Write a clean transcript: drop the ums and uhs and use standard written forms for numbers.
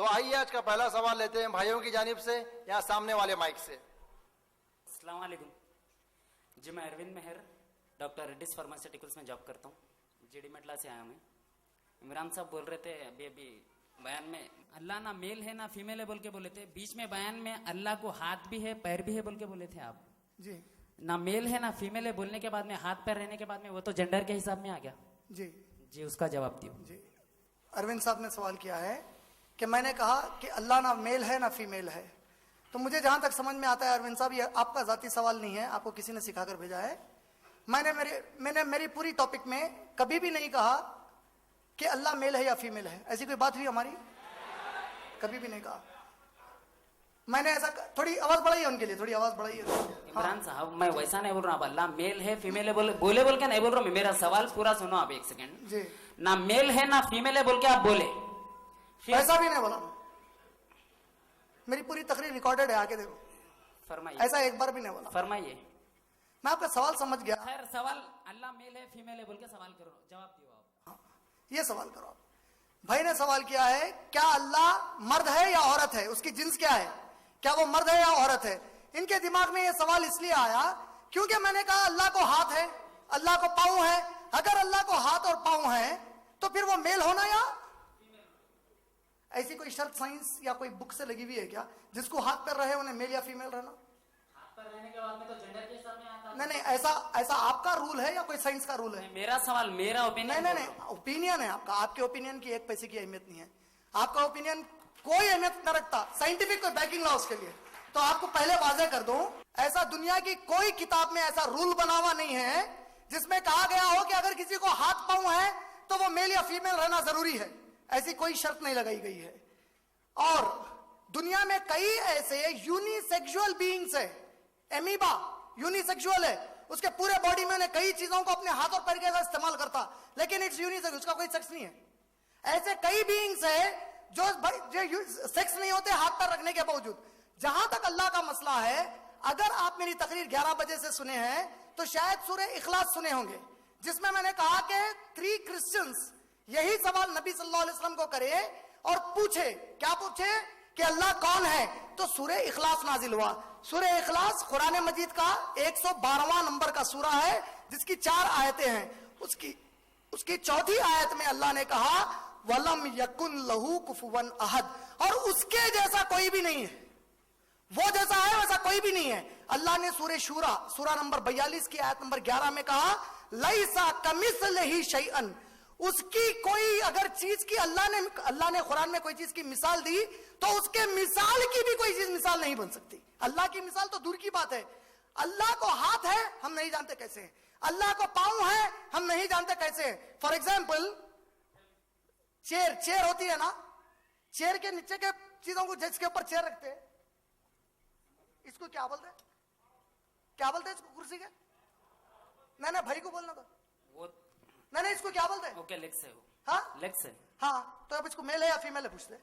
तो आइए आज का पहला सवाल लेते हैं भाइयों की जानिब से, यहाँ सामने वाले माइक से। अस्सलाम वालेकुम जी, मैं अरविंद मेहर डॉक्टर रेड्डीज फार्मास्यूटिकल्स में जॉब करता हूँ। जीडी मेटला से आया मैं। इमरान साहब बोल रहे थे अभी बयान में अल्लाह ना मेल है ना फीमेल है बोल के बोले थे। बीच में बयान में अल्लाह को हाथ भी है पैर भी है बोल के बोले थे आप जी। ना मेल है ना फीमेल है बोलने के बाद में हाथ पैर रहने के बाद में वो तो जेंडर के हिसाब में आ गया जी जी, उसका जवाब दियो जी। अरविंद साहब ने सवाल किया है कि मैंने कहा कि अल्लाह ना मेल है ना फीमेल है। तो मुझे जहां तक समझ में आता है अरविंद साहब, ये आपका जाती सवाल नहीं है, आपको किसी ने सिखाकर भेजा है। मैंने मेरी पूरी टॉपिक में कभी भी नहीं कहा कि अल्लाह मेल है या फीमेल है। ऐसी कोई बात हुई हमारी? कभी भी नहीं कहा। मैंने ऐसा थोड़ी आवाज बढ़ाई है उनके लिए, थोड़ी आवाज बढ़ाई है। इमरान साहब मैं वैसा नहीं बोल रहा हूँ, अल्लाह मेल है फीमेल है बोल के नहीं बोल रहा हूँ। मेरा सवाल पूरा सुनो आप एक सेकेंड जी। ना मेल है ना फीमेल है बोल के आप बोले, ऐसा भी नहीं बोला। मेरी पूरी तकरीर रिकॉर्डेड है, आके देखो। फरमाइए। ऐसा एक बार भी नहीं बोला। फरमाइए। मैं आपका सवाल समझ गया। खैर सवाल अल्लाह मेल है फीमेल है बोल के सवाल करो, जवाब दियो आप। हाँ, ये सवाल करो आप। भाई ने सवाल किया है क्या अल्लाह मर्द है या औरत है, उसकी जिन्स क्या है, क्या वो मर्द है या औरत है। इनके दिमाग में ये सवाल इसलिए आया क्योंकि मैंने कहा अल्लाह को हाथ है, अल्लाह को पांव है। अगर अल्लाह को हाथ और पांव है तो फिर वो मेल होना या ऐसी कोई शर्त साइंस या कोई बुक से लगी हुई है क्या जिसको हाथ पैर रहे उन्हें मेल या फीमेल रहना? हाथ पर रहने के बाद में तो जेंडर के हिसाब में आता है। नहीं, ऐसा आपका रूल है या कोई साइंस का रूल है? मेरा सवाल मेरा ओपिनियन नहीं, ओपिनियन है आपका। आपके ओपिनियन की एक पैसे की अहमियत नहीं है। आपका ओपिनियन कोई अहमियत न रखता, साइंटिफिक कोई बैकिंग ला उसके लिए। तो आपको पहले वाजे कर दूं, ऐसा दुनिया की कोई किताब में ऐसा रूल बना हुआ नहीं है जिसमें कहा गया हो कि अगर किसी को हाथ पांव है तो वो मेल या फीमेल रहना जरूरी है। ऐसी कोई शर्त नहीं लगाई गई है। और दुनिया में कई ऐसे यूनिसेक्सुअल बीइंग्स है। एमीबा यूनिसेक्सुअल है, उसके पूरे बॉडी में कई चीजों को अपने हाथ और पैर के साथ इस्तेमाल करता, लेकिन इट्स यूनिसेक्स, उसका कोई सेक्स नहीं है। ऐसे कई बीइंग्स है जो सेक्स नहीं होते हाथ पैर रखने के बावजूद। जहां तक अल्लाह का मसला है, अगर आप मेरी तकरीर 11 बजे से सुने हैं तो शायद सूरह इखलास सुने होंगे, जिसमें मैंने कहा कि 3 क्रिश्चियंस यही सवाल नबी सल्लल्लाहु अलैहि वसल्लम को करे और पूछे, क्या पूछे कि अल्लाह कौन है। तो सूरह इखलास नाजिल हुआ। सूरह इखलास कुरान मजीद का 112वां नंबर का सूरा है, जिसकी 4 आयतें हैं। उसकी चौथी आयत में अल्लाह ने कहा वलम यकुन लहू कुफुवन अहद, और उसके जैसा कोई भी नहीं है। वो जैसा है वैसा कोई भी नहीं है। अल्लाह ने सूरह शूरा सूरा नंबर 42 की आयत नंबर 11 में कहा लैसा कमिस्लिही शैअन, उसकी कोई अगर चीज की अल्लाह ने कुरान में कोई चीज की मिसाल दी तो उसके मिसाल की भी कोई चीज मिसाल नहीं बन सकती। अल्लाह की मिसाल तो दूर की बात है। अल्लाह को हाथ है, हम नहीं जानते कैसे है। अल्लाह को पांव है, हम नहीं जानते कैसे है। फॉर एग्जाम्पल चेयर होती है ना, चेयर के नीचे के चीजों को जिसके ऊपर चेयर रखते हैं, इसको क्या बोलते हैं? क्या बोलते हैं इसको? कुर्सी के? नहीं, भाई को बोलना था वो। नहीं, इसको क्या बोलते हैं? ओके, लेग से हो। हाँ, लेग से। हाँ, तो अब इसको मेल है या फीमेल है पूछते हैं।